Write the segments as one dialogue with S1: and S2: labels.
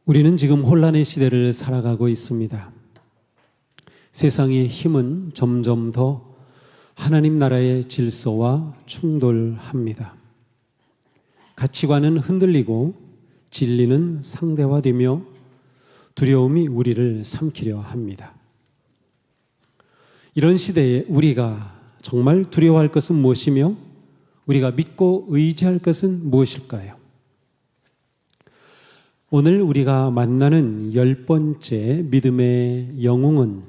S1: 우리는 지금 혼란의 시대를 살아가고 있습니다. 세상의 힘은 점점 더 하나님 나라의 질서와 충돌합니다. 가치관은 흔들리고 진리는 상대화되며 두려움이 우리를 삼키려 합니다. 이런 시대에 우리가 정말 두려워할 것은 무엇이며 우리가 믿고 의지할 것은 무엇일까요? 오늘 우리가 만나는 10번째 믿음의 영웅은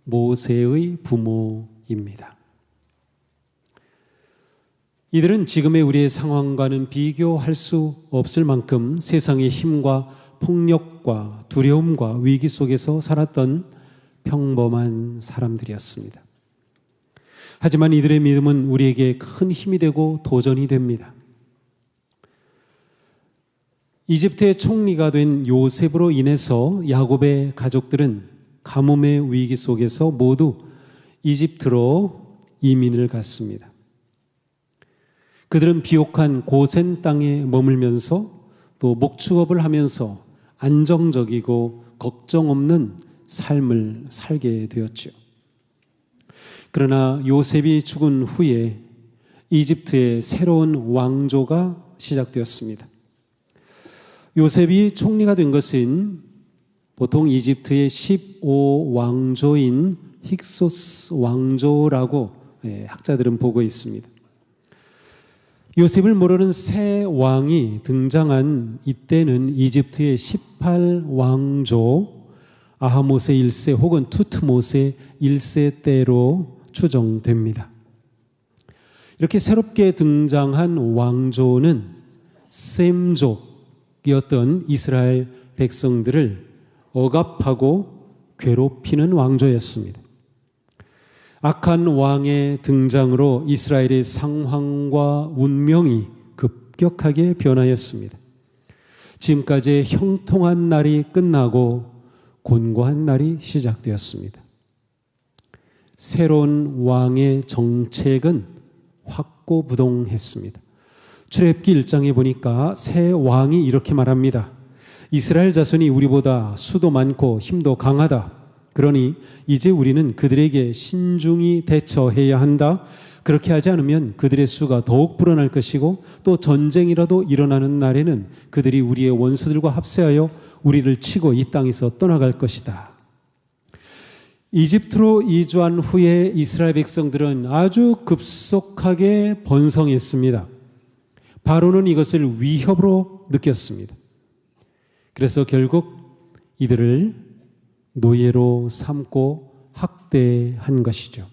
S1: 모세의 부모입니다. 이들은 지금의 우리의 상황과는 비교할 수 없을 만큼 세상의 힘과 폭력과 두려움과 위기 속에서 살았던 평범한 사람들이었습니다. 하지만 이들의 믿음은 우리에게 큰 힘이 되고 도전이 됩니다. 이집트의 총리가 된 요셉으로 인해서 야곱의 가족들은 가뭄의 위기 속에서 모두 이집트로 이민을 갔습니다. 그들은 비옥한 고센 땅에 머물면서 또 목축업을 하면서 안정적이고 걱정 없는 삶을 살게 되었죠. 그러나 요셉이 죽은 후에 이집트의 새로운 왕조가 시작되었습니다. 요셉이 총리가 된 것은 보통 이집트의 15왕조인 힉소스 왕조라고 학자들은 보고 있습니다. 요셉을 모르는 새 왕이 등장한 이때는 이집트의 18왕조 아하모세 1세 혹은 투트모세 1세 때로 추정됩니다. 이렇게 새롭게 등장한 왕조는 셈족이었던 이스라엘 백성들을 억압하고 괴롭히는 왕조였습니다. 악한 왕의 등장으로 이스라엘의 상황과 운명이 급격하게 변하였습니다. 지금까지의 형통한 날이 끝나고 곤고한 날이 시작되었습니다. 새로운 왕의 정책은 확고부동했습니다. 출애굽기 1장에 보니까 새 왕이 이렇게 말합니다. 이스라엘 자손이 우리보다 수도 많고 힘도 강하다. 그러니 이제 우리는 그들에게 신중히 대처해야 한다. 그렇게 하지 않으면 그들의 수가 더욱 불어날 것이고 또 전쟁이라도 일어나는 날에는 그들이 우리의 원수들과 합세하여 우리를 치고 이 땅에서 떠나갈 것이다. 이집트로 이주한 후에 이스라엘 백성들은 아주 급속하게 번성했습니다. 바로는 이것을 위협으로 느꼈습니다. 그래서 결국 이들을 노예로 삼고 학대한 것이죠.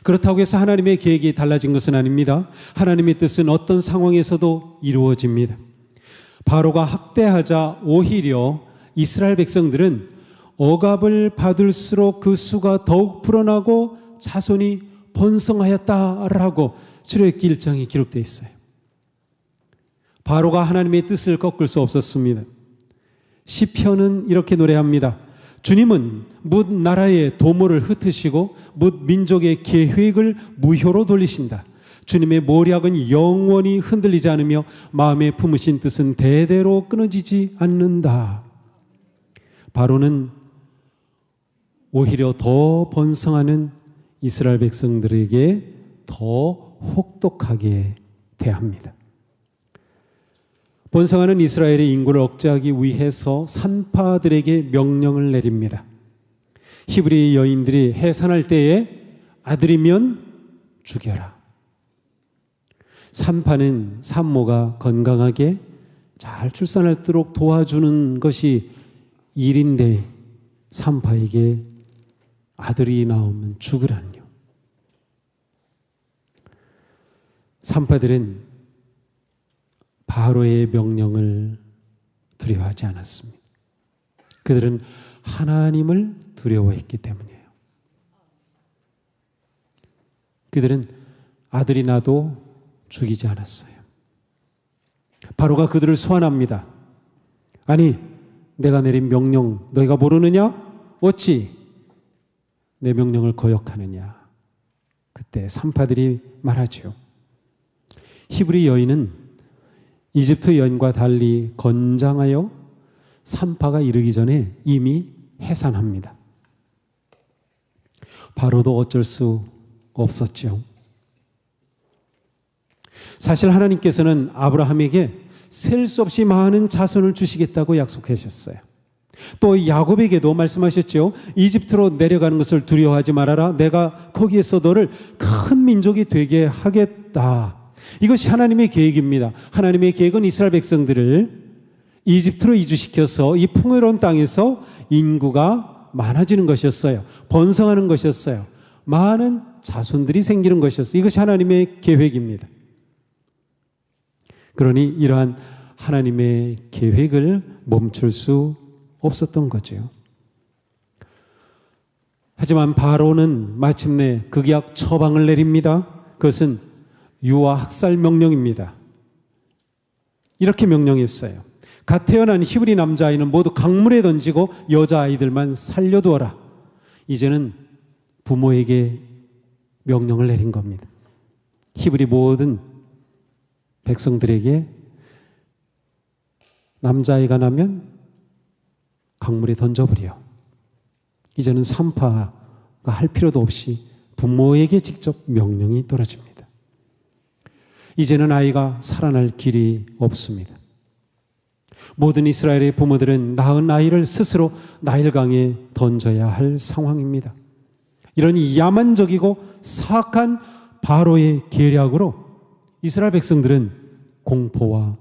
S1: 그렇다고 해서 하나님의 계획이 달라진 것은 아닙니다. 하나님의 뜻은 어떤 상황에서도 이루어집니다. 바로가 학대하자 오히려 이스라엘 백성들은 억압을 받을수록 그 수가 더욱 불어나고 자손이 번성하였다라고 출애굽기 1장에 기록되어 있어요. 바로가 하나님의 뜻을 꺾을 수 없었습니다. 시편은 이렇게 노래합니다. 주님은 뭇 나라의 도모를 흩으시고 뭇 민족의 계획을 무효로 돌리신다. 주님의 모략은 영원히 흔들리지 않으며 마음에 품으신 뜻은 대대로 끊어지지 않는다. 바로는 오히려 더 번성하는 이스라엘 백성들에게 더 혹독하게 대합니다. 번성하는 이스라엘의 인구를 억제하기 위해서 산파들에게 명령을 내립니다. 히브리 여인들이 해산할 때에 아들이면 죽여라. 산파는 산모가 건강하게 잘 출산하도록 도와주는 것이 일인데 산파에게 아들이 나오면 죽으라니요. 산파들은 바로의 명령을 두려워하지 않았습니다. 그들은 하나님을 두려워했기 때문이에요. 그들은 아들이 나도 죽이지 않았어요. 바로가 그들을 소환합니다. 아니, 내가 내린 명령 너희가 모르느냐? 어찌 내 명령을 거역하느냐? 그때 산파들이 말하죠. 히브리 여인은 이집트 여인과 달리 건장하여 산파가 이르기 전에 이미 해산합니다. 바로도 어쩔 수 없었죠. 사실 하나님께서는 아브라함에게 셀 수 없이 많은 자손을 주시겠다고 약속하셨어요. 또 야곱에게도 말씀하셨죠. 이집트로 내려가는 것을 두려워하지 말아라. 내가 거기에서 너를 큰 민족이 되게 하겠다. 이것이 하나님의 계획입니다. 하나님의 계획은 이스라엘 백성들을 이집트로 이주시켜서 이 풍요로운 땅에서 인구가 많아지는 것이었어요. 번성하는 것이었어요. 많은 자손들이 생기는 것이었어요. 이것이 하나님의 계획입니다. 그러니 이러한 하나님의 계획을 멈출 수 없었던 거죠. 하지만 바로는 마침내 극약 처방을 내립니다. 그것은 유아 학살 명령입니다. 이렇게 명령했어요. 갓 태어난 히브리 남자아이는 모두 강물에 던지고 여자아이들만 살려두어라. 이제는 부모에게 명령을 내린 겁니다. 히브리 모든 백성들에게 남자아이가 나면 강물에 던져버려. 이제는 산파가 할 필요도 없이 부모에게 직접 명령이 떨어집니다. 이제는 아이가 살아날 길이 없습니다. 모든 이스라엘의 부모들은 낳은 아이를 스스로 나일강에 던져야 할 상황입니다. 이런 야만적이고 사악한 바로의 계략으로 이스라엘 백성들은 공포와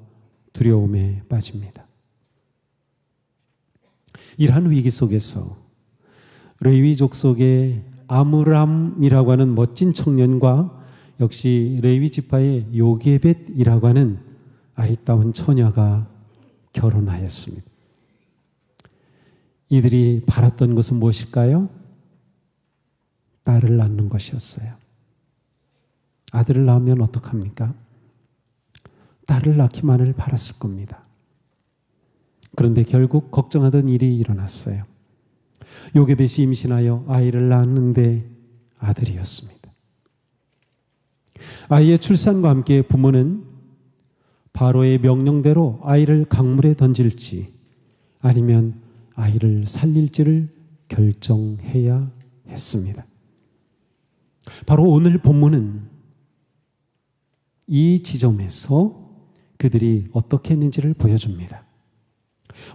S1: 두려움에 빠집니다. 이러한 위기 속에서 레위족 속의 아므람이라고 하는 멋진 청년과 역시 레위 지파의 요게벳이라고 하는 아리따운 처녀가 결혼하였습니다. 이들이 바랐던 것은 무엇일까요? 딸을 낳는 것이었어요. 아들을 낳으면 어떡합니까? 딸을 낳기만을 바랐을 겁니다. 그런데 결국 걱정하던 일이 일어났어요. 요게벳이 임신하여 아이를 낳았는데 아들이었습니다. 아이의 출산과 함께 부모는 바로의 명령대로 아이를 강물에 던질지 아니면 아이를 살릴지를 결정해야 했습니다. 바로 오늘 본문은 이 지점에서 그들이 어떻게 했는지를 보여줍니다.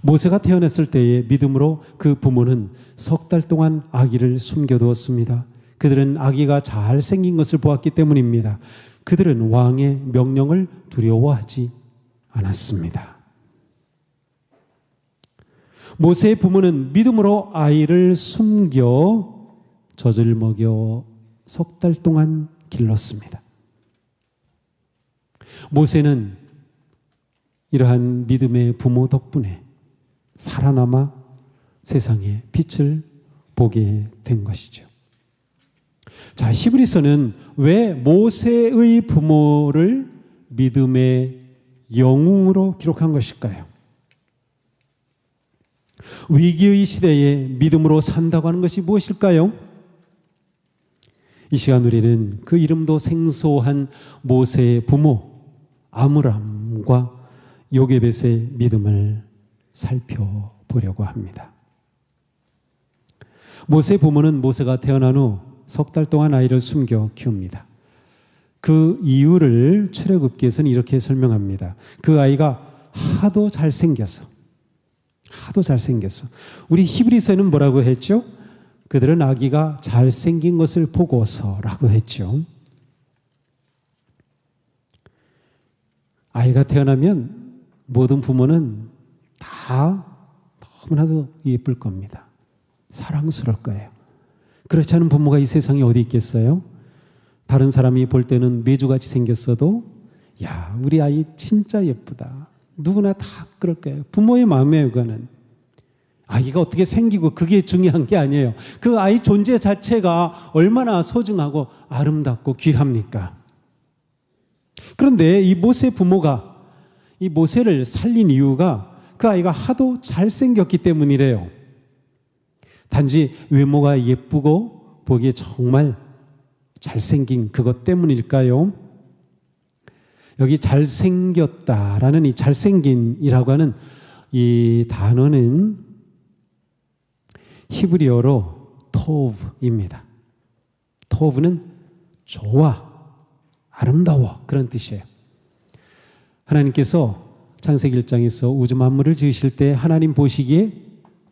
S1: 모세가 태어났을 때의 믿음으로 그 부모는 석 달 동안 아기를 숨겨두었습니다. 그들은 아기가 잘생긴 것을 보았기 때문입니다. 그들은 왕의 명령을 두려워하지 않았습니다. 모세의 부모는 믿음으로 아이를 숨겨 젖을 먹여 석 달 동안 길렀습니다. 모세는 이러한 믿음의 부모 덕분에 살아남아 세상의 빛을 보게 된 것이죠. 자, 히브리서는 왜 모세의 부모를 믿음의 영웅으로 기록한 것일까요? 위기의 시대에 믿음으로 산다고 하는 것이 무엇일까요? 이 시간 우리는 그 이름도 생소한 모세의 부모 아므람과 요게벳의 믿음을 살펴보려고 합니다. 모세의 부모는 모세가 태어난 후 석 달 동안 아이를 숨겨 키웁니다. 그 이유를 출애굽기에서는 이렇게 설명합니다. 그 아이가 하도 잘생겼어. 우리 히브리서에는 뭐라고 했죠? 그들은 아기가 잘생긴 것을 보고서라고 했죠. 아이가 태어나면 모든 부모는 다 너무나도 예쁠 겁니다. 사랑스러울 거예요. 그렇지 않은 부모가 이 세상에 어디 있겠어요? 다른 사람이 볼 때는 메주같이 생겼어도 야, 우리 아이 진짜 예쁘다. 누구나 다 그럴 거예요. 부모의 마음이에요, 그거는. 아이가 어떻게 생기고 그게 중요한 게 아니에요. 그 아이 존재 자체가 얼마나 소중하고 아름답고 귀합니까? 그런데 이 모세 부모가 이 모세를 살린 이유가 그 아이가 하도 잘생겼기 때문이래요. 단지 외모가 예쁘고 보기에 정말 잘생긴 그것 때문일까요? 여기 잘생겼다라는 이 잘생긴이라고 하는 이 단어는 히브리어로 토브입니다. 토브는 좋아, 아름다워 그런 뜻이에요. 하나님께서 창세기 1장에서 우주 만물을 지으실 때 하나님 보시기에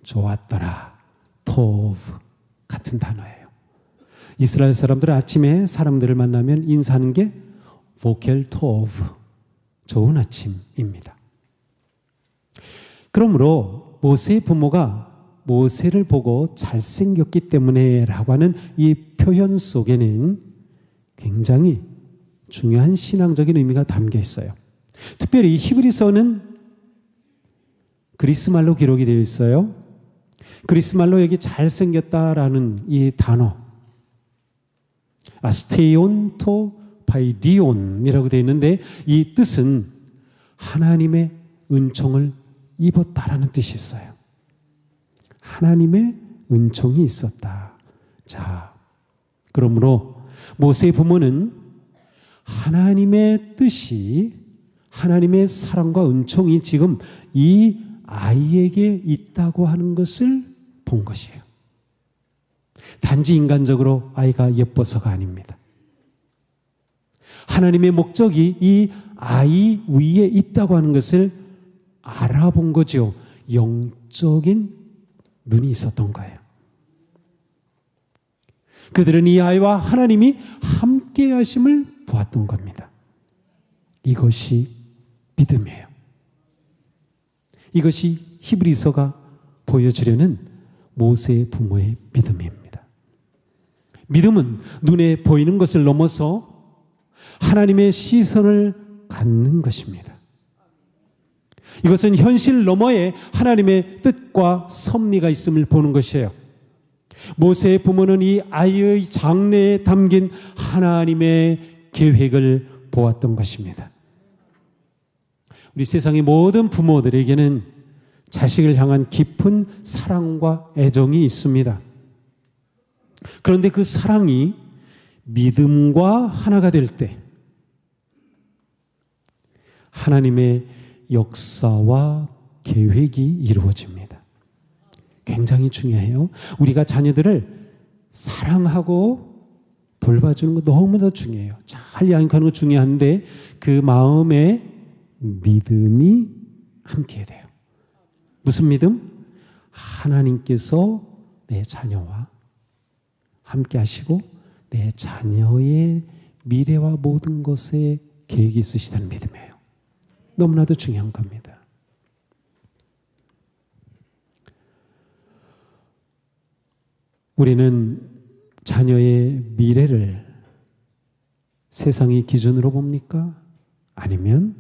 S1: 좋았더라. 토브 같은 단어예요. 이스라엘 사람들은 아침에 사람들을 만나면 인사하는 게 보켈 토브, 좋은 아침입니다. 그러므로 모세의 부모가 모세를 보고 잘생겼기 때문에 라고 하는 이 표현 속에는 굉장히 중요한 신앙적인 의미가 담겨 있어요. 특별히 히브리서는 그리스 말로 기록이 되어 있어요. 그리스 말로 여기 잘생겼다라는 이 단어 아스테이온토 파이디온이라고 되어 있는데 이 뜻은 하나님의 은총을 입었다라는 뜻이 있어요. 하나님의 은총이 있었다. 자, 그러므로 모세의 부모는 하나님의 뜻이, 하나님의 사랑과 은총이 지금 이 아이에게 있다고 하는 것을 본 것이에요. 단지 인간적으로 아이가 예뻐서가 아닙니다. 하나님의 목적이 이 아이 위에 있다고 하는 것을 알아본 거죠. 영적인 눈이 있었던 거예요. 그들은 이 아이와 하나님이 함께 하심을 보았던 겁니다. 이것이 믿음이에요. 이것이 히브리서가 보여주려는 모세의 부모의 믿음입니다. 믿음은 눈에 보이는 것을 넘어서 하나님의 시선을 갖는 것입니다. 이것은 현실 너머에 하나님의 뜻과 섭리가 있음을 보는 것이에요. 모세의 부모는 이 아이의 장래에 담긴 하나님의 계획을 보았던 것입니다. 우리 세상의 모든 부모들에게는 자식을 향한 깊은 사랑과 애정이 있습니다. 그런데 그 사랑이 믿음과 하나가 될 때 하나님의 역사와 계획이 이루어집니다. 굉장히 중요해요. 우리가 자녀들을 사랑하고 돌봐주는 거 너무나 중요해요. 잘 양육하는 거 중요한데 그 마음에 믿음이 함께 돼요. 무슨 믿음? 하나님께서 내 자녀와 함께 하시고 내 자녀의 미래와 모든 것에 계획이 있으시다는 믿음이에요. 너무나도 중요한 겁니다. 우리는 자녀의 미래를 세상의 기준으로 봅니까? 아니면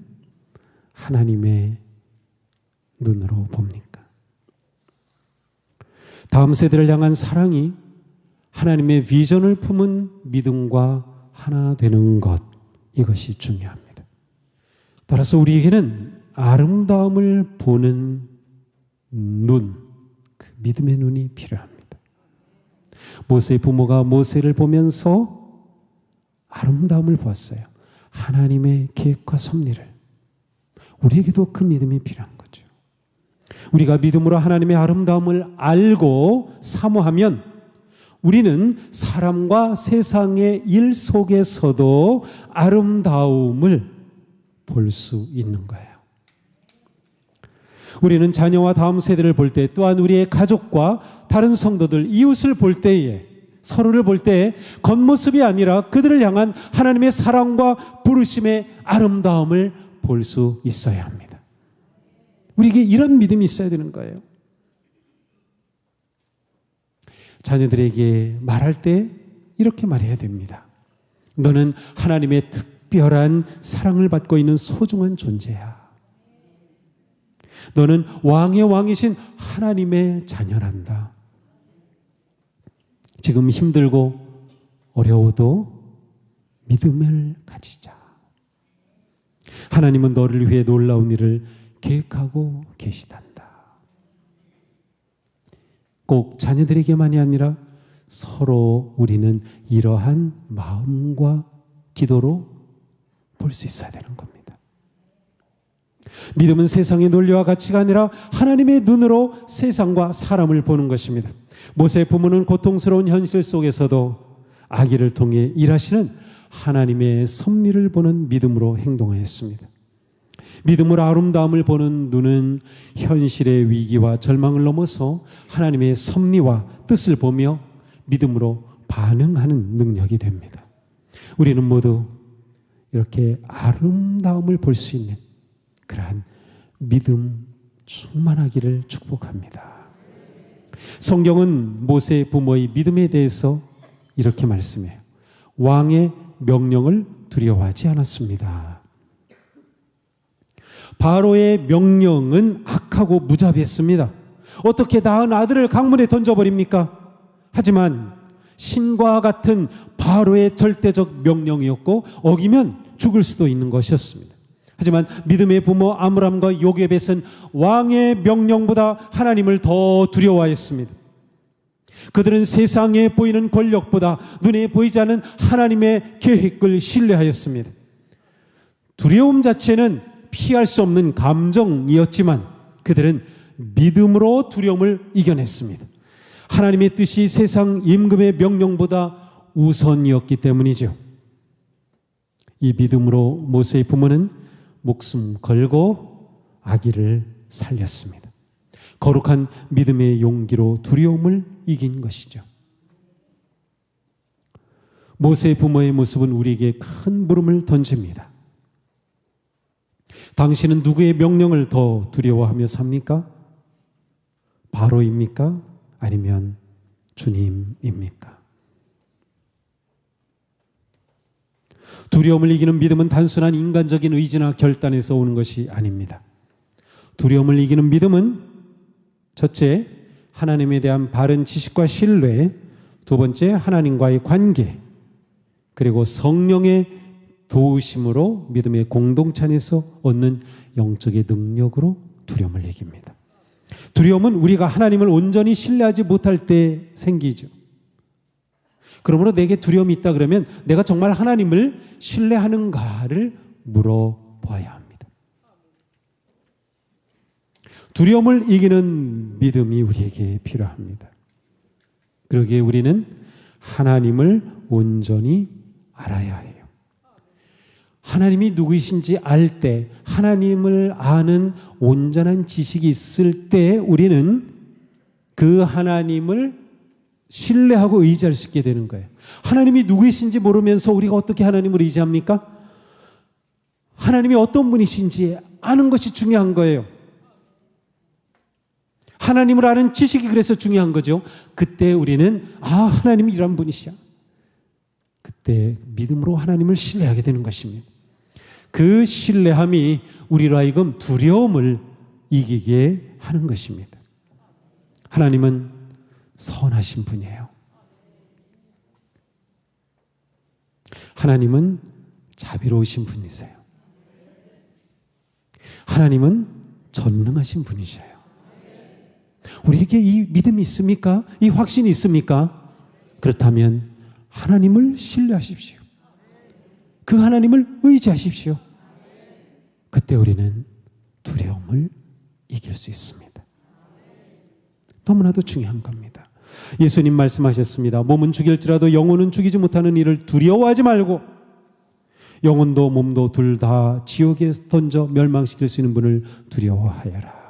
S1: 하나님의 눈으로 봅니까? 다음 세대를 향한 사랑이 하나님의 비전을 품은 믿음과 하나 되는 것, 이것이 중요합니다. 따라서 우리에게는 아름다움을 보는 눈, 그 믿음의 눈이 필요합니다. 모세의 부모가 모세를 보면서 아름다움을 보았어요. 하나님의 계획과 섭리를. 우리에게도 그 믿음이 필요한 거죠. 우리가 믿음으로 하나님의 아름다움을 알고 사모하면 우리는 사람과 세상의 일 속에서도 아름다움을 볼 수 있는 거예요. 우리는 자녀와 다음 세대를 볼 때, 또한 우리의 가족과 다른 성도들, 이웃을 볼 때에, 서로를 볼 때에 겉모습이 아니라 그들을 향한 하나님의 사랑과 부르심의 아름다움을 볼 수 있어야 합니다. 우리에게 이런 믿음이 있어야 되는 거예요. 자녀들에게 말할 때 이렇게 말해야 됩니다. 너는 하나님의 특별한 사랑을 받고 있는 소중한 존재야. 너는 왕의 왕이신 하나님의 자녀란다. 지금 힘들고 어려워도 믿음을 가지자. 하나님은 너를 위해 놀라운 일을 계획하고 계시단다. 꼭 자녀들에게만이 아니라 서로 우리는 이러한 마음과 기도로 볼 수 있어야 되는 겁니다. 믿음은 세상의 논리와 가치가 아니라 하나님의 눈으로 세상과 사람을 보는 것입니다. 모세의 부모는 고통스러운 현실 속에서도 아기를 통해 일하시는 하나님의 섭리를 보는 믿음으로 행동하였습니다. 믿음으로 아름다움을 보는 눈은 현실의 위기와 절망을 넘어서 하나님의 섭리와 뜻을 보며 믿음으로 반응하는 능력이 됩니다. 우리는 모두 이렇게 아름다움을 볼 수 있는 그러한 믿음 충만하기를 축복합니다. 성경은 모세의 부모의 믿음에 대해서 이렇게 말씀해요. 왕의 명령을 두려워하지 않았습니다. 바로의 명령은 악하고 무자비했습니다. 어떻게 낳은 아들을 강물에 던져버립니까? 하지만 신과 같은 바로의 절대적 명령이었고 어기면 죽을 수도 있는 것이었습니다. 하지만 믿음의 부모 아므람과 요국벳은 왕의 명령보다 하나님을 더 두려워하였습니다. 그들은 세상에 보이는 권력보다 눈에 보이지 않는 하나님의 계획을 신뢰하였습니다. 두려움 자체는 피할 수 없는 감정이었지만 그들은 믿음으로 두려움을 이겨냈습니다. 하나님의 뜻이 세상 임금의 명령보다 우선이었기 때문이죠. 이 믿음으로 모세의 부모는 목숨 걸고 아기를 살렸습니다. 거룩한 믿음의 용기로 두려움을 이긴 것이죠. 모세의 부모의 모습은 우리에게 큰 물음을 던집니다. 당신은 누구의 명령을 더 두려워하며 삽니까? 바로입니까? 아니면 주님입니까? 두려움을 이기는 믿음은 단순한 인간적인 의지나 결단에서 오는 것이 아닙니다. 두려움을 이기는 믿음은 첫째, 하나님에 대한 바른 지식과 신뢰, 두 번째, 하나님과의 관계, 그리고 성령의 도우심으로 믿음의 공동체 안에서 얻는 영적의 능력으로 두려움을 이깁니다. 두려움은 우리가 하나님을 온전히 신뢰하지 못할 때 생기죠. 그러므로 내게 두려움이 있다 그러면 내가 정말 하나님을 신뢰하는가를 물어봐야 합니다. 두려움을 이기는 믿음이 우리에게 필요합니다. 그러기에 우리는 하나님을 온전히 알아야 해요. 하나님이 누구이신지 알 때, 하나님을 아는 온전한 지식이 있을 때 우리는 그 하나님을 신뢰하고 의지할 수 있게 되는 거예요. 하나님이 누구이신지 모르면서 우리가 어떻게 하나님을 의지합니까? 하나님이 어떤 분이신지 아는 것이 중요한 거예요. 하나님을 아는 지식이 그래서 중요한 거죠. 그때 우리는 하나님이 이런 분이시야. 그때 믿음으로 하나님을 신뢰하게 되는 것입니다. 그 신뢰함이 우리로 하여금 두려움을 이기게 하는 것입니다. 하나님은 선하신 분이에요. 하나님은 자비로우신 분이세요. 하나님은 전능하신 분이셔요. 우리에게 이 믿음이 있습니까? 이 확신이 있습니까? 그렇다면 하나님을 신뢰하십시오. 그 하나님을 의지하십시오. 그때 우리는 두려움을 이길 수 있습니다. 너무나도 중요한 겁니다. 예수님 말씀하셨습니다. 몸은 죽일지라도 영혼은 죽이지 못하는 일을 두려워하지 말고 영혼도 몸도 둘 다 지옥에 던져 멸망시킬 수 있는 분을 두려워하여라.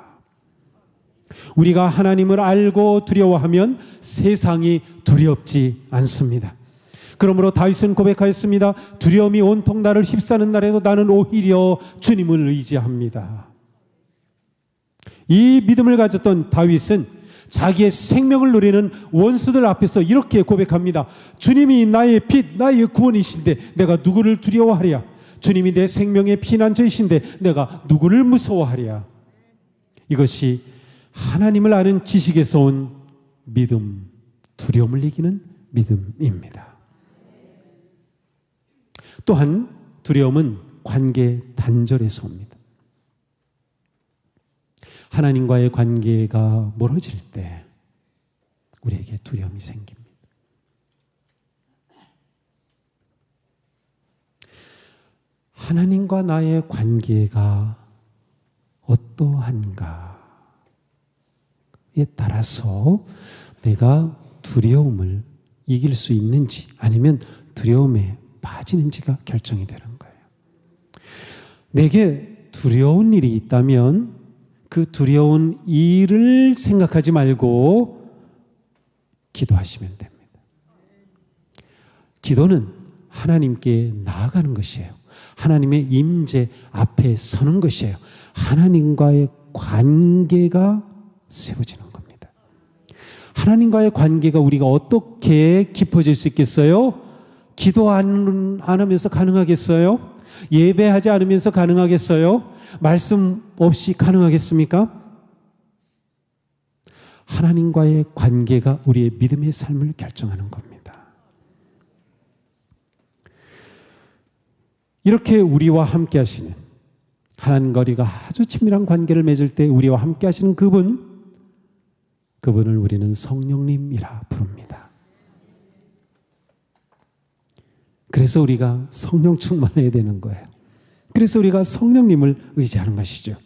S1: 우리가 하나님을 알고 두려워하면 세상이 두렵지 않습니다. 그러므로 다윗은 고백하였습니다. 두려움이 온통 나를 휩싸는 날에도 나는 오히려 주님을 의지합니다. 이 믿음을 가졌던 다윗은 자기의 생명을 누리는 원수들 앞에서 이렇게 고백합니다. 주님이 나의 빛, 나의 구원이신데 내가 누구를 두려워하랴? 주님이 내 생명의 피난처이신데 내가 누구를 무서워하랴? 이것이 하나님을 아는 지식에서 온 믿음, 두려움을 이기는 믿음입니다. 또한 두려움은 관계 단절에서 옵니다. 하나님과의 관계가 멀어질 때 우리에게 두려움이 생깁니다. 하나님과 나의 관계가 어떠한가에 따라서 내가 두려움을 이길 수 있는지 아니면 두려움에 빠지는지가 결정이 되는 거예요. 내게 두려운 일이 있다면 그 두려운 일을 생각하지 말고 기도하시면 됩니다. 기도는 하나님께 나아가는 것이에요. 하나님의 임재 앞에 서는 것이에요. 하나님과의 관계가 세워지는 겁니다. 하나님과의 관계가 우리가 어떻게 깊어질 수 있겠어요? 기도 안 하면서 가능하겠어요? 예배하지 않으면서 가능하겠어요? 말씀 없이 가능하겠습니까? 하나님과의 관계가 우리의 믿음의 삶을 결정하는 겁니다. 이렇게 우리와 함께 하시는, 하나님과 우리가 아주 친밀한 관계를 맺을 때 우리와 함께 하시는 그분을 우리는 성령님이라 부릅니다. 그래서 우리가 성령 충만해야 되는 거예요. 그래서 우리가 성령님을 의지하는 것이죠.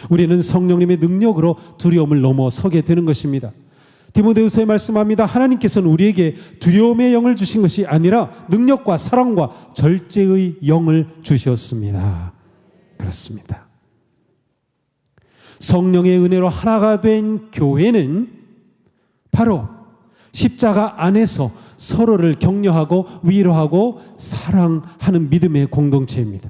S1: 우리는 성령님의 능력으로 두려움을 넘어서게 되는 것입니다. 디모데후서에 말씀합니다. 하나님께서는 우리에게 두려움의 영을 주신 것이 아니라 능력과 사랑과 절제의 영을 주셨습니다. 그렇습니다. 성령의 은혜로 하나가 된 교회는 바로 십자가 안에서 서로를 격려하고 위로하고 사랑하는 믿음의 공동체입니다.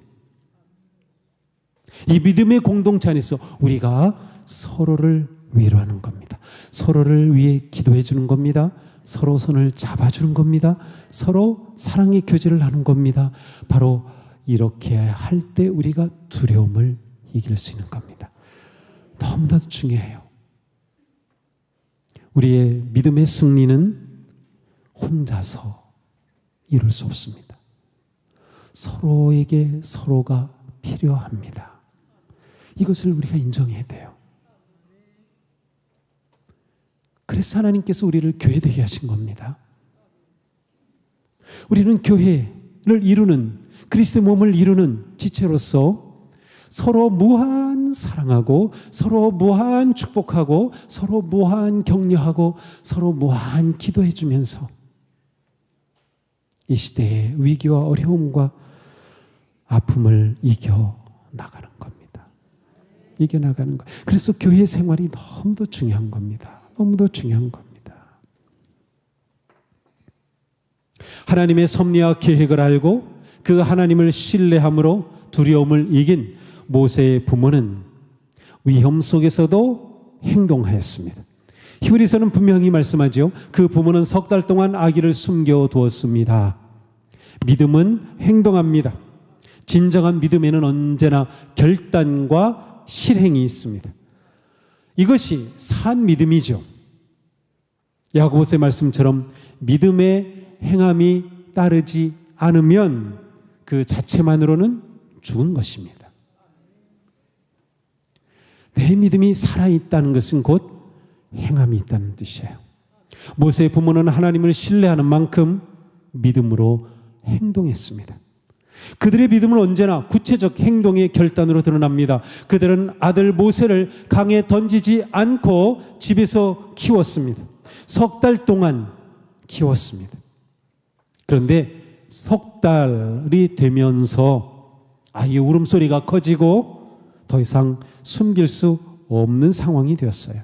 S1: 이 믿음의 공동체 안에서 우리가 서로를 위로하는 겁니다. 서로를 위해 기도해 주는 겁니다. 서로 손을 잡아주는 겁니다. 서로 사랑의 교제를 하는 겁니다. 바로 이렇게 할 때 우리가 두려움을 이길 수 있는 겁니다. 너무나 중요해요. 우리의 믿음의 승리는 혼자서 이룰 수 없습니다. 서로에게 서로가 필요합니다. 이것을 우리가 인정해야 돼요. 그래서 하나님께서 우리를 교회되게 하신 겁니다. 우리는 교회를 이루는, 그리스도의 몸을 이루는 지체로서 서로 무한 사랑하고 서로 무한 축복하고 서로 무한 격려하고 서로 무한 기도해 주면서 이 시대의 위기와 어려움과 아픔을 이겨나가는 겁니다. 이겨나가는 것. 그래서 교회 생활이 너무도 중요한 겁니다. 너무도 중요한 겁니다. 하나님의 섭리와 계획을 알고 그 하나님을 신뢰함으로 두려움을 이긴 모세의 부모는 위험 속에서도 행동하였습니다. 히브리서는 분명히 말씀하죠. 그 부모는 3달 동안 아기를 숨겨두었습니다. 믿음은 행동합니다. 진정한 믿음에는 언제나 결단과 실행이 있습니다. 이것이 산 믿음이죠. 야고보서의 말씀처럼 믿음의 행함이 따르지 않으면 그 자체만으로는 죽은 것입니다. 내 믿음이 살아있다는 것은 곧 행함이 있다는 뜻이에요. 모세의 부모는 하나님을 신뢰하는 만큼 믿음으로 행동했습니다. 그들의 믿음은 언제나 구체적 행동의 결단으로 드러납니다. 그들은 아들 모세를 강에 던지지 않고 집에서 키웠습니다. 3달 동안 키웠습니다. 그런데 3달이 되면서 아이의 울음소리가 커지고 더 이상 숨길 수 없는 상황이 되었어요.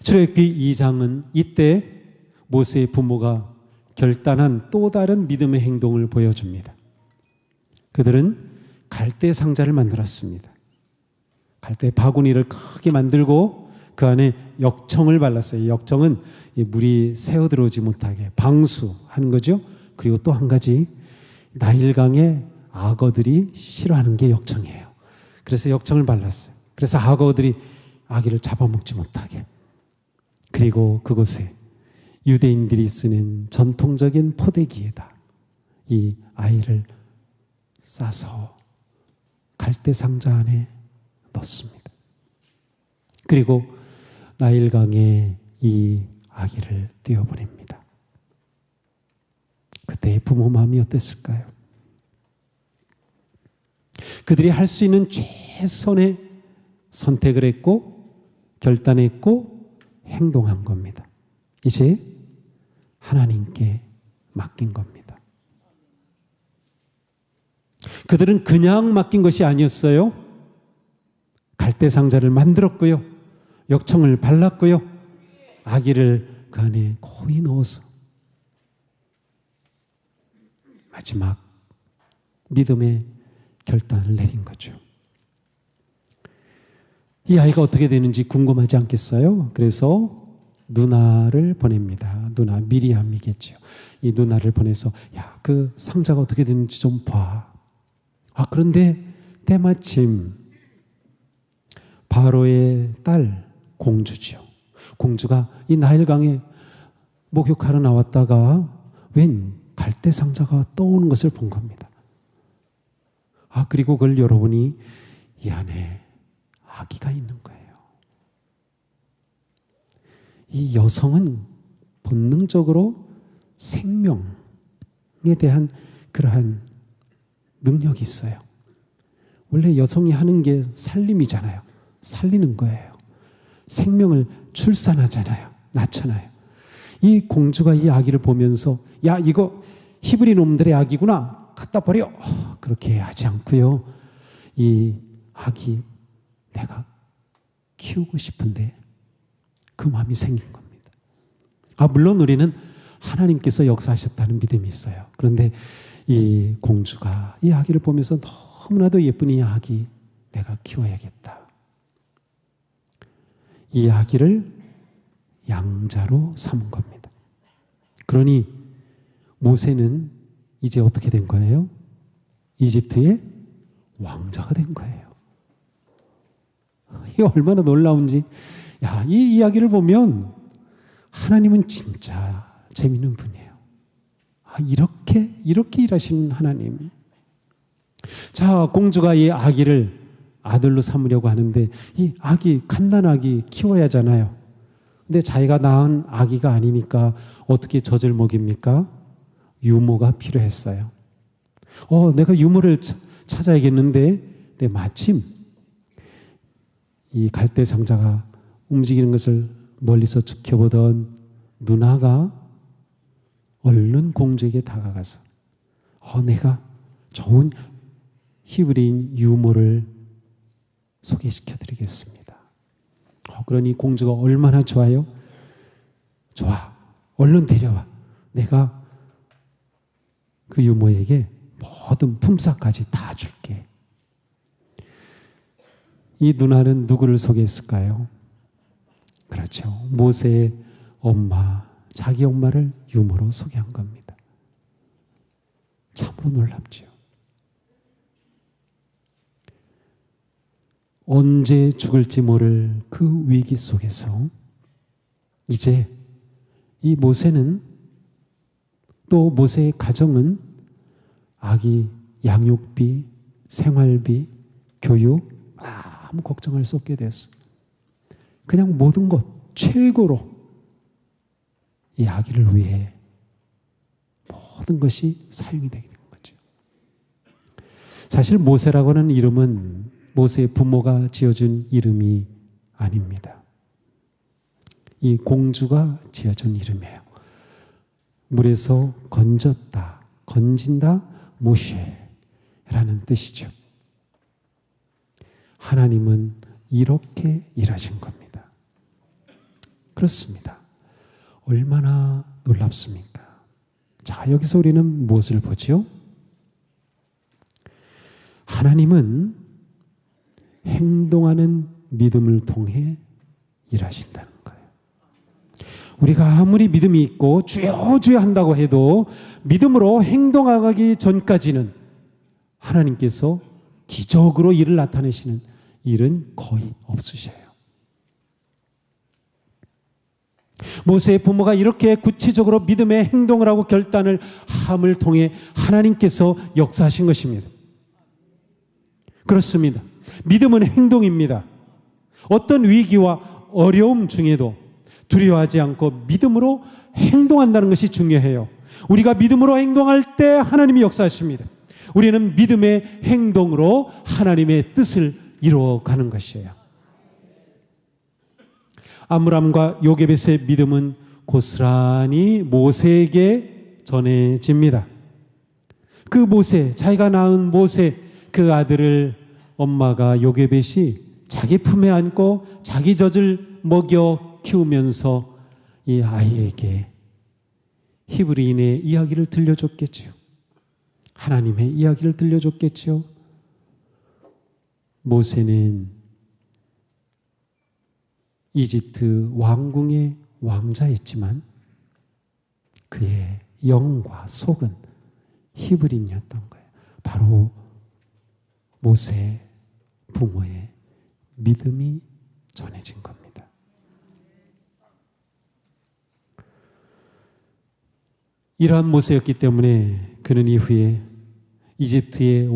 S1: 출애굽기 2장은 이때 모세의 부모가 결단한 또 다른 믿음의 행동을 보여줍니다. 그들은 갈대 상자를 만들었습니다. 갈대 바구니를 크게 만들고 그 안에 역청을 발랐어요. 역청은 물이 새어 들어오지 못하게 방수한 거죠. 그리고 또 한 가지, 나일강에 악어들이 싫어하는 게 역청이에요. 그래서 역청을 발랐어요. 그래서 악어들이 아기를 잡아먹지 못하게. 그리고 그곳에 유대인들이 쓰는 전통적인 포대기에다 이 아이를 싸서 갈대 상자 안에 넣습니다. 그리고 나일강에 이 아기를 띄워보냅니다. 그때의 부모 마음이 어땠을까요? 그들이 할 수 있는 최선의 선택을 했고 결단했고 행동한 겁니다. 이제 하나님께 맡긴 겁니다. 그들은 그냥 맡긴 것이 아니었어요. 갈대상자를 만들었고요. 역청을 발랐고요. 아기를 그 안에 고이 넣어서 마지막 믿음의 결단을 내린 거죠. 이 아이가 어떻게 되는지 궁금하지 않겠어요? 그래서 누나를 보냅니다. 누나 미리암이겠죠. 이 누나를 보내서 야, 그 상자가 어떻게 되는지 좀 봐. 그런데 때마침 바로의 딸 공주죠. 공주가 이 나일강에 목욕하러 나왔다가 웬 갈대 상자가 떠오는 것을 본 겁니다. 그리고 그걸 열어보니 이 안에 아기가 있는 거예요. 이 여성은 본능적으로 생명에 대한 그러한 능력이 있어요. 원래 여성이 하는 게 살림이잖아요. 살리는 거예요. 생명을 출산하잖아요. 낳잖아요. 이 공주가 이 아기를 보면서 야, 이거 히브리 놈들의 아기구나. 갖다 버려. 그렇게 하지 않고요. 이 아기 내가 키우고 싶은데 그 마음이 생긴 겁니다. 물론 우리는 하나님께서 역사하셨다는 믿음이 있어요. 그런데 이 공주가 이 아기를 보면서 너무나도 예쁜 이 아기 내가 키워야겠다. 이 아기를 양자로 삼은 겁니다. 그러니 모세는 이제 어떻게 된 거예요? 이집트의 왕자가 된 거예요. 이게 얼마나 놀라운지. 이 이야기를 보면 하나님은 진짜 재밌는 분이에요. 이렇게 일하시는 하나님. 자, 공주가 이 아기를 아들로 삼으려고 하는데 이 아기, 갓난아기 키워야 하잖아요. 근데 자기가 낳은 아기가 아니니까 어떻게 젖을 먹입니까? 유모가 필요했어요. 내가 유모를 찾아야겠는데 근데 마침 이 갈대 상자가 움직이는 것을 멀리서 지켜보던 누나가 얼른 공주에게 다가가서 내가 좋은 히브리인 유모를 소개시켜 드리겠습니다. 그러니 공주가 얼마나 좋아요? 좋아. 얼른 데려와. 내가 그 유모에게 모든 품삯까지 다 줄게. 이 누나는 누구를 소개했을까요? 그렇죠. 모세의 엄마, 자기 엄마를 유모로 소개한 겁니다. 참으로 놀랍죠. 언제 죽을지 모를 그 위기 속에서 이제 이 모세는 또 모세의 가정은 아기 양육비, 생활비, 교육 아무 걱정할 수 없게 됐어. 그냥 모든 것 최고로 이 아기를 위해 모든 것이 사용이 되게 된 거죠. 사실 모세라고 하는 이름은 모세의 부모가 지어준 이름이 아닙니다. 이 공주가 지어준 이름이에요. 물에서 건졌다, 건진다, 모쉐라는 뜻이죠. 하나님은 이렇게 일하신 겁니다. 그렇습니다. 얼마나 놀랍습니까? 자, 여기서 우리는 무엇을 보죠? 하나님은 행동하는 믿음을 통해 일하신다는 거예요. 우리가 아무리 믿음이 있고 주여 주여 한다고 해도 믿음으로 행동하기 전까지는 하나님께서 기적으로 일을 나타내시는 일은 거의 없으셔요. 모세의 부모가 이렇게 구체적으로 믿음의 행동을 하고 결단을 함을 통해 하나님께서 역사하신 것입니다. 그렇습니다. 믿음은 행동입니다. 어떤 위기와 어려움 중에도 두려워하지 않고 믿음으로 행동한다는 것이 중요해요. 우리가 믿음으로 행동할 때 하나님이 역사하십니다. 우리는 믿음의 행동으로 하나님의 뜻을 이루어가는 것이에요. 아므람과 요게벳의 믿음은 고스란히 모세에게 전해집니다. 그 모세, 자기가 낳은 모세, 그 아들을 엄마가 요게벳이 자기 품에 안고 자기 젖을 먹여 키우면서 이 아이에게 히브리인의 이야기를 들려줬겠지요. 하나님의 이야기를 들려줬겠지요. 모세는 이집트 왕궁의 왕자였지만 그의 영과 속은 히브리인이었던 거예요. 바로 모세 부모의 믿음이 전해진 겁니다. 이러한 모세였기 때문에 그는 이후에 이집트의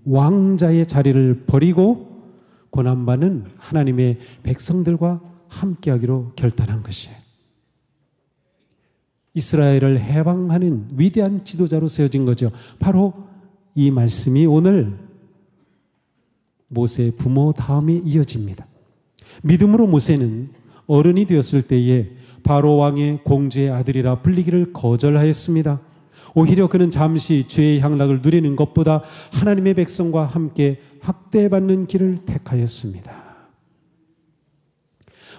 S1: 왕자의 자리를 버리고 고난받는 하나님의 백성들과 함께하기로 결단한 것이에요. 이스라엘을 해방하는 위대한 지도자로 세워진 거죠. 바로 이 말씀이 오늘 모세 부모 다음에 이어집니다. 믿음으로 모세는 어른이 되었을 때에 바로 왕의 공주의 아들이라 불리기를 거절하였습니다. 오히려 그는 잠시 죄의 향락을 누리는 것보다 하나님의 백성과 함께 학대받는 길을 택하였습니다.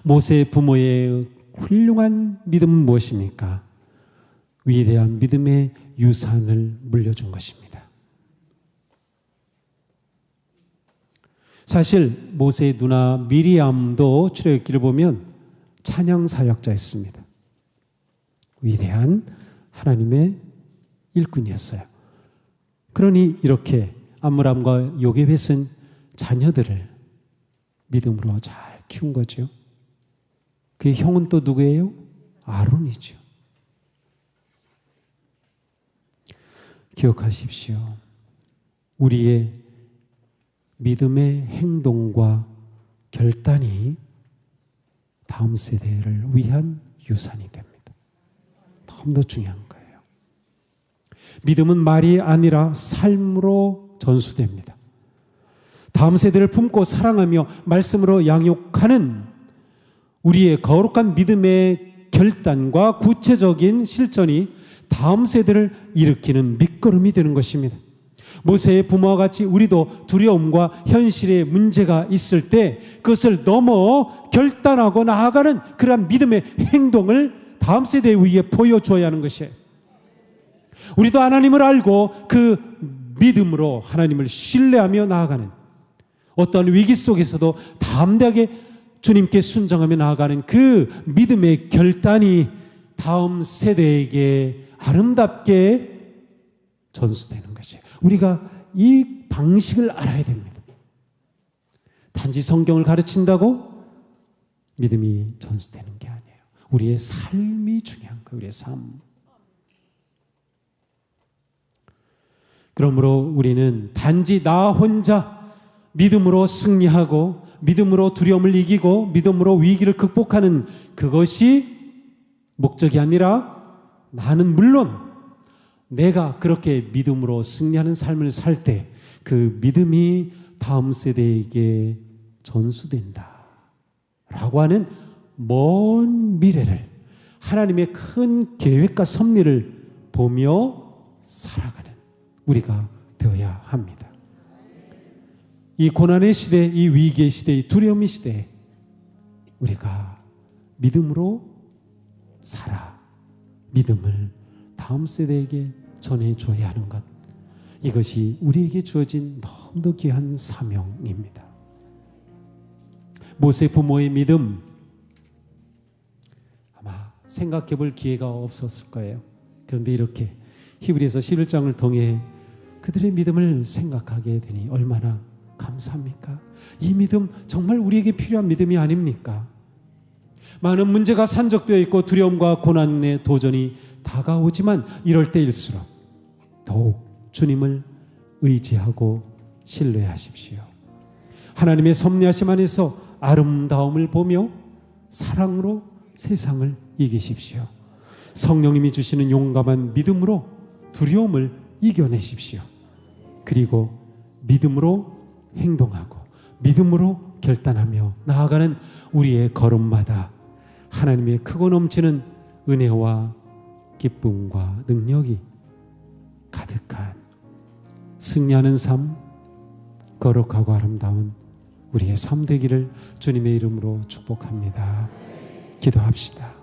S1: 모세 부모의 훌륭한 믿음은 무엇입니까? 위대한 믿음의 유산을 물려준 것입니다. 사실 모세의 누나 미리암도 출애굽기를 보면 찬양 사역자였습니다. 위대한 하나님의 일꾼이었어요. 그러니 이렇게 아므람과 요게벳은 자녀들을 믿음으로 잘 키운 거죠. 그의 형은 또 누구예요? 아론이죠. 기억하십시오. 우리의 믿음의 행동과 결단이 다음 세대를 위한 유산이 됩니다. 너무도 중요한 거예요. 믿음은 말이 아니라 삶으로 전수됩니다. 다음 세대를 품고 사랑하며 말씀으로 양육하는 우리의 거룩한 믿음의 결단과 구체적인 실천이 다음 세대를 일으키는 밑거름이 되는 것입니다. 모세의 부모와 같이 우리도 두려움과 현실의 문제가 있을 때 그것을 넘어 결단하고 나아가는 그러한 믿음의 행동을 다음 세대에 위해 보여줘야 하는 것이에요. 우리도 하나님을 알고 그 믿음으로 하나님을 신뢰하며 나아가는, 어떤 위기 속에서도 담대하게 주님께 순종하며 나아가는 그 믿음의 결단이 다음 세대에게 아름답게 전수되는 것이에요. 우리가 이 방식을 알아야 됩니다. 단지 성경을 가르친다고 믿음이 전수되는 게 아니에요. 우리의 삶이 중요한 거예요. 우리의 삶. 그러므로 우리는 단지 나 혼자 믿음으로 승리하고 믿음으로 두려움을 이기고 믿음으로 위기를 극복하는 그것이 목적이 아니라 나는 물론 내가 그렇게 믿음으로 승리하는 삶을 살 때 그 믿음이 다음 세대에게 전수된다 라고 하는 먼 미래를, 하나님의 큰 계획과 섭리를 보며 살아가는 우리가 되어야 합니다. 이 고난의 시대, 이 위기의 시대, 이 두려움의 시대에 우리가 믿음으로 살아 믿음을 다음 세대에게 전해줘야 하는 것, 이것이 우리에게 주어진 너무도 귀한 사명입니다. 모세 부모의 믿음, 아마 생각해 볼 기회가 없었을 거예요. 그런데 이렇게 히브리서 11장을 통해 그들의 믿음을 생각하게 되니 얼마나 감사합니까? 이 믿음 정말 우리에게 필요한 믿음이 아닙니까? 많은 문제가 산적되어 있고 두려움과 고난의 도전이 다가오지만 이럴 때일수록 더욱 주님을 의지하고 신뢰하십시오. 하나님의 섭리하심 안에서 아름다움을 보며 사랑으로 세상을 이기십시오. 성령님이 주시는 용감한 믿음으로 두려움을 이겨내십시오. 그리고 믿음으로 행동하고 믿음으로 결단하며 나아가는 우리의 걸음마다 하나님의 크고 넘치는 은혜와 기쁨과 능력이 가득한 승리하는 삶, 거룩하고 아름다운 우리의 삶 되기를 주님의 이름으로 축복합니다. 기도합시다.